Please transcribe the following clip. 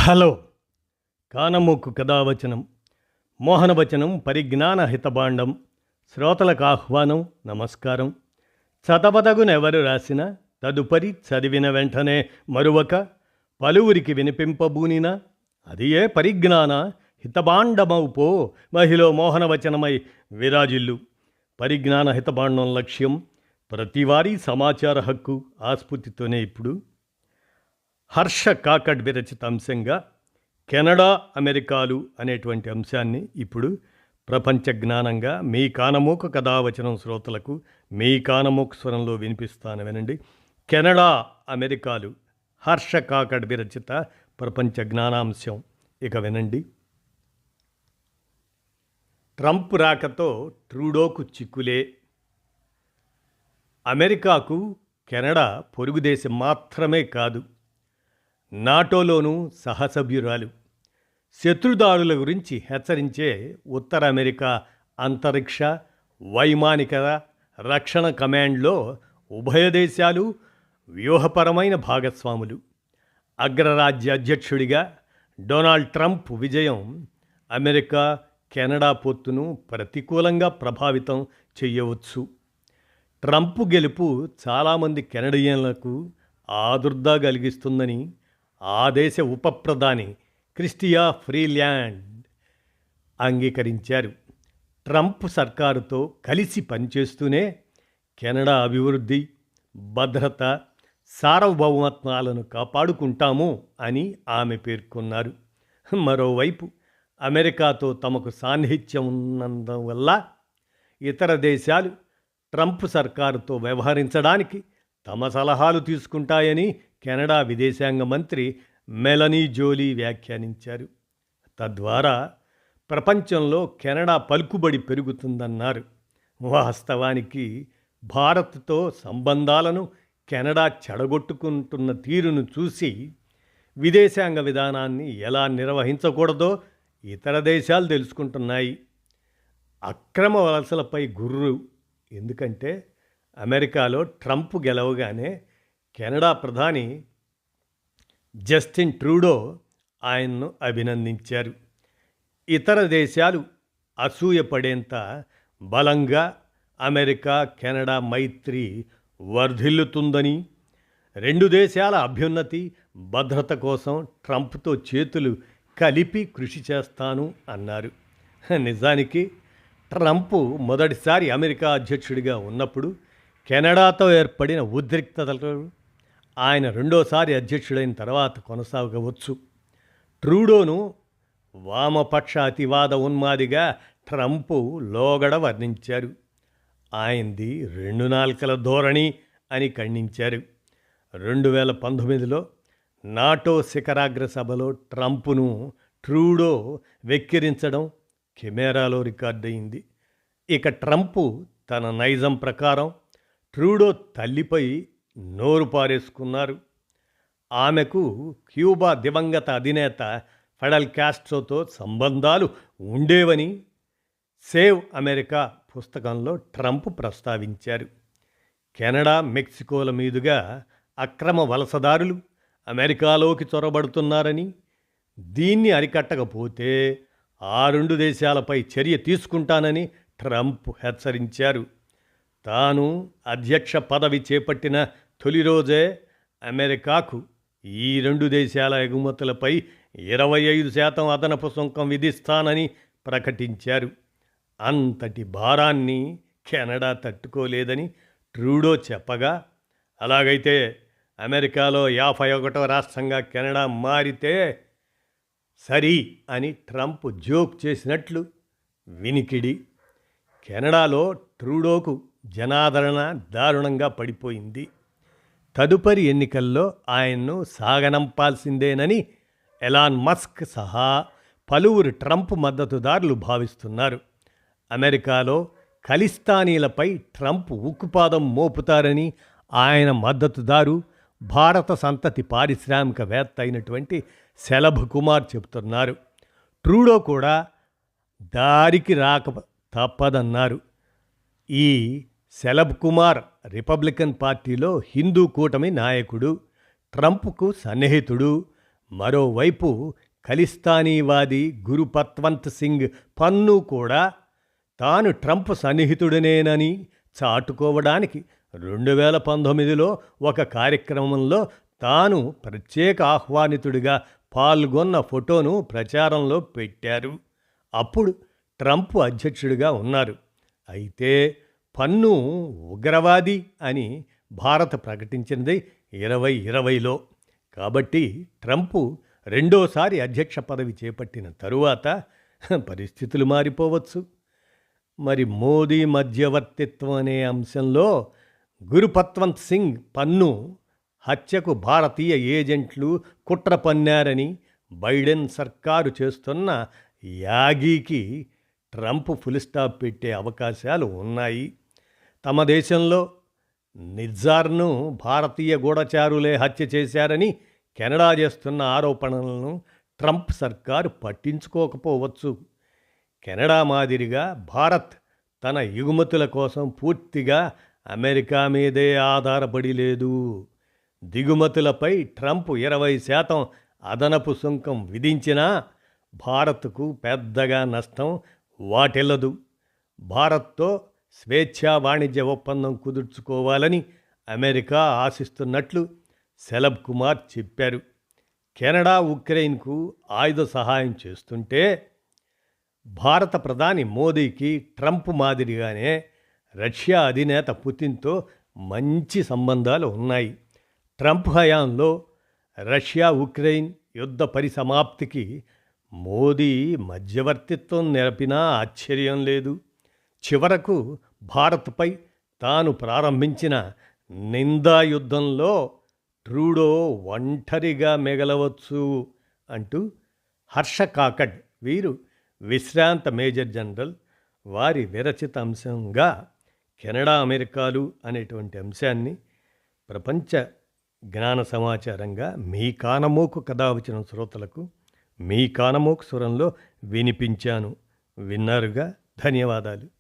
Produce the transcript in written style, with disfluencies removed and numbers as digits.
Hello. కానమోకు కథావచనం మోహనవచనం పరిజ్ఞాన హితబాండం. శ్రోతలకు ఆహ్వానం, నమస్కారం. చదవదగునెవరు రాసిన తదుపరి చదివిన వెంటనే మరువక పలువురికి వినిపింపబూనిన అది ఏ పరిజ్ఞాన హితబాండమౌపో మహిళ మోహనవచనమై విరాజిల్లు. పరిజ్ఞాన హితబాండం లక్ష్యం ప్రతివారీ సమాచార హక్కు ఆస్ఫూర్తితోనే ఇప్పుడు హర్ష కాకడ్ విరచిత అంశంగా కెనడా అమెరికాలు అనేటువంటి అంశాన్ని ఇప్పుడు ప్రపంచ జ్ఞానంగా మీ కానమోక కథావచనం శ్రోతలకు మీ కానమోక స్వరంలో వినిపిస్తాను, వినండి. కెనడా అమెరికాలు హర్ష కాకడ్ విరచిత ప్రపంచ జ్ఞానాంశం. ఇక వినండి. ట్రంప్ రాకతో ట్రూడోకు చిక్కులే. అమెరికాకు కెనడా పొరుగుదేశం మాత్రమే కాదు, నాటోలోనూ సహసభ్యురాలు. శత్రుదారుల గురించి హెచ్చరించే ఉత్తర అమెరికా అంతరిక్ష వైమానిక రక్షణ కమాండ్లో ఉభయ దేశాలు వ్యూహపరమైన భాగస్వాములు. అగ్రరాజ్య అధ్యక్షుడిగా డొనాల్డ్ ట్రంప్ విజయం అమెరికా కెనడా పొత్తును ప్రతికూలంగా ప్రభావితం చేయవచ్చు. ట్రంప్ గెలుపు చాలామంది కెనడియన్లకు ఆదుర్దా కలిగిస్తుందని ఆ దేశ ఉప ప్రధాని క్రిస్టియా ఫ్రీల్యాండ్ అంగీకరించారు. ట్రంప్ సర్కారుతో కలిసి పనిచేస్తూనే కెనడా అభివృద్ధి, భద్రత, సార్వభౌమత్వాలను కాపాడుకుంటాము అని ఆమె పేర్కొన్నారు. మరోవైపు అమెరికాతో తమకు సాన్నిహిత్యం ఉన్నందువల్ల ఇతర దేశాలు ట్రంప్ సర్కారుతో వ్యవహరించడానికి తమ సలహాలు తీసుకుంటాయని కెనడా విదేశాంగ మంత్రి మెలనీ జోలీ వ్యాఖ్యానించారు. తద్వారా ప్రపంచంలో కెనడా పలుకుబడి పెరుగుతుందన్నారు. వాస్తవానికి భారత్తో సంబంధాలను కెనడా చెడగొట్టుకుంటున్న తీరును చూసి విదేశాంగ విధానాన్ని ఎలా నిర్వహించకూడదో ఇతర దేశాలు తెలుసుకుంటున్నాయి. అక్రమ వలసలపై గుర్రు. ఎందుకంటే అమెరికాలో ట్రంప్ గెలవగానే కెనడా ప్రధాని జస్టిన్ ట్రూడో ఆయన్ను అభినందించారు. ఇతర దేశాలు అసూయపడేంత బలంగా అమెరికా కెనడా మైత్రి వర్ధిల్లుతుందని, రెండు దేశాల అభ్యున్నతి, భద్రత కోసం ట్రంప్తో చేతులు కలిపి కృషి చేస్తాను అన్నారు. నిజానికి ట్రంప్ మొదటిసారి అమెరికా అధ్యక్షుడిగా ఉన్నప్పుడు కెనడాతో ఏర్పడిన ఉద్రిక్తతలు ఆయన రెండోసారి అధ్యక్షుడైన తర్వాత కొనసాగవచ్చు. ట్రూడోను వామపక్ష అతివాద ఉన్మాదిగా ట్రంప్ లోగడ వర్ణించారు. ఆయనది రెండు నాల్కల ధోరణి అని ఖండించారు. 2019లో నాటో శిఖరాగ్ర సభలో ట్రంప్ను ట్రూడో వెక్కిరించడం కెమెరాలో రికార్డయింది. ఇక ట్రంప్ తన నైజం ప్రకారం ట్రూడో తల్లిపై నోరు పారేసుకున్నారు. ఆమెకు క్యూబా దివంగత అధినేత ఫెడల్ కాస్ట్రోతో సంబంధాలు ఉండేవని సేవ్ అమెరికా పుస్తకంలో ట్రంప్ ప్రస్తావించారు. కెనడా, మెక్సికోల మీదుగా అక్రమ వలసదారులు అమెరికాలోకి చొరబడుతున్నారని, దీన్ని అరికట్టకపోతే ఆ రెండు దేశాలపై చర్య తీసుకుంటానని ట్రంప్ హెచ్చరించారు. తాను అధ్యక్ష పదవి చేపట్టిన తొలి రోజే అమెరికాకు ఈ రెండు దేశాల ఎగుమతులపై 25% అదనపు సుంకం విధిస్తానని ప్రకటించారు. అంతటి భారాన్ని కెనడా తట్టుకోలేదని ట్రూడో చెప్పగా, అలాగైతే అమెరికాలో 51వ రాష్ట్రంగా కెనడా మారితే సరి అని ట్రంప్ జోక్ చేసినట్లు వినికిడి. కెనడాలో ట్రూడోకు జనాదరణ దారుణంగా పడిపోయింది. తదుపరి ఎన్నికల్లో ఆయన్ను సాగనంపాల్సిందేనని ఎలాన్ మస్క్ సహా పలువురు ట్రంప్ మద్దతుదారులు భావిస్తున్నారు. అమెరికాలో ఖలిస్తానీలపై ట్రంప్ ఉక్కుపాదం మోపుతారని ఆయన మద్దతుదారు, భారత సంతతి పారిశ్రామికవేత్త అయినటువంటి శలభ్ కుమార్ చెబుతున్నారు. ట్రూడో కూడా దారికి రాక తప్పదన్నారు. ఈ శలభ్ కుమార్ రిపబ్లికన్ పార్టీలో హిందూ కూటమి నాయకుడు, ట్రంప్కు సన్నిహితుడు, మరోవైపు ఖలిస్తానీవాది గురుపత్వంత్ సింగ్ పన్ను కూడా తాను ట్రంప్ సన్నిహితుడినేనని చాటుకోవడానికి 2019లో ఒక కార్యక్రమంలో తాను ప్రత్యేక ఆహ్వానితుడిగా పాల్గొన్న ఫోటోను ప్రచారంలో పెట్టారు. అప్పుడు ట్రంప్ అధ్యక్షుడిగా ఉన్నారు. అయితే పన్ను ఉగ్రవాది అని భారత్ ప్రకటించినది 2020లో. కాబట్టి ట్రంప్ రెండోసారి అధ్యక్ష పదవి చేపట్టిన తరువాత పరిస్థితులు మారిపోవచ్చు. మరి మోదీ మధ్యవర్తిత్వం అనే అంశంలో గురుపత్వంత్ సింగ్ పన్ను హత్యకు భారతీయ ఏజెంట్లు కుట్ర పన్నారని బైడెన్ సర్కారు చేస్తున్న యాగీకి ట్రంప్ ఫుల్ స్టాప్ పెట్టే అవకాశాలు ఉన్నాయి. తమ దేశంలో నిజ్జార్ను భారతీయ గూఢచారులే హత్య చేశారని కెనడా చేస్తున్న ఆరోపణలను ట్రంప్ సర్కారు పట్టించుకోకపోవచ్చు. కెనడా మాదిరిగా భారత్ తన ఎగుమతుల కోసం పూర్తిగా అమెరికా మీదే ఆధారపడి లేదు. దిగుమతులపై ట్రంప్ 20% అదనపు సుంకం విధించినా భారత్కు పెద్దగా నష్టం వాటిల్లదు. భారత్తో స్వేచ్ఛా వాణిజ్య ఒప్పందం కుదుర్చుకోవాలని అమెరికా ఆశిస్తున్నట్లు సెలబ్ కుమార్ చెప్పారు. కెనడా ఉక్రెయిన్కు ఆయుధ సహాయం చేస్తుంటే భారత ప్రధాని మోదీకి ట్రంప్ మాదిరిగానే రష్యా అధినేత పుతిన్తో మంచి సంబంధాలు ఉన్నాయి. ట్రంప్ హయాంలో రష్యా ఉక్రెయిన్ యుద్ధ పరిసమాప్తికి మోదీ మధ్యవర్తిత్వం నెరపినా ఆశ్చర్యం లేదు. చివరకు భారత్పై తాను ప్రారంభించిన నిందా యుద్ధంలో ట్రూడో ఒంటరిగా మిగలవచ్చు అంటూ హర్ష కాకడ్, వీరు విశ్రాంత మేజర్ జనరల్, వారి విరచిత అంశంగా కెనడా అమెరికాలు అనేటువంటి అంశాన్ని ప్రపంచ జ్ఞాన సమాచారంగా మీ కానమోకు కథ వచ్చిన శ్రోతలకు మీ కానమోకు స్వరంలో వినిపించాను. విన్నారుగా, ధన్యవాదాలు.